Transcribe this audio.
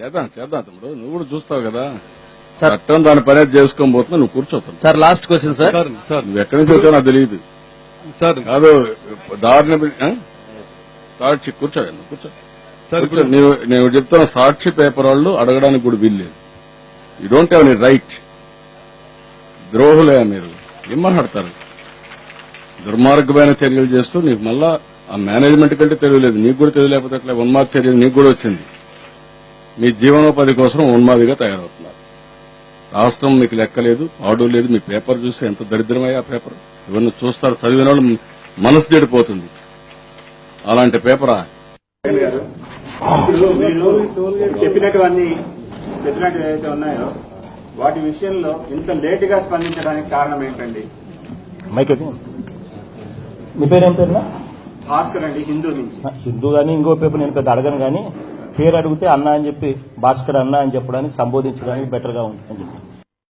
చేద్దాం తమ్ముడు, నువ్వు కూడా చూస్తావు కదా. చట్టం దాని పని చేసుకొని పోతున్నా, నువ్వు కూర్చోతావు. Sir last question sir. నువ్వు ఎక్కడి నుంచి వచ్చావు నాకు తెలియదు సార్. కాదు దారుణ సాక్షి కూర్చోండి, కూర్చో. నేను చెప్తున్నా, సాక్షి పేపర్ వాళ్ళు అడగడానికి కూడా వీల్లేదు. You don't have any right. ద్రోహులే మీరు, ఏం మాట్లాడతారు? దుర్మార్గమైన చర్యలు చేస్తూ నీకు మళ్ళా ఆ మేనేజ్మెంట్ కంటే తెలియలేదు, నీకు కూడా తెలియలేకపోతే అట్లా ఉన్మాద చర్యలు నీకు కూడా వచ్చింది. మీ జీవనోపాధి కోసం ఉన్మాదిగా తయారవుతున్నారు. రాష్ట్రం మీకు లెక్కలేదు, ఆడు లేదు. మీ పేపర్ చూస్తే ఎంత దరిద్రమయ్యా పేపర్. ఇవన్నీ చూస్తారు, చదివిన వాళ్ళు మనసు చెడిపోతుంది. అలాంటి పేపరా? చెప్పినటువన్నీ ఏదైతే ఉన్నాయో వాటి విషయంలో ఇంత లేట్ గా స్పందించడానికి కారణం ఏంటండి? మీ పేరేం పేరునా? భాస్కర్ అండి, హిందూ నుంచి. హిందూ గానీ ఇంకో పేపర్ నేను పెద్ద అడగను గానీ పేరు అడిగితే అన్న అని చెప్పి భాస్కర్ అన్న అని చెప్పడానికి సంబోధించడానికి బెటర్ గా ఉంది అని చెప్పి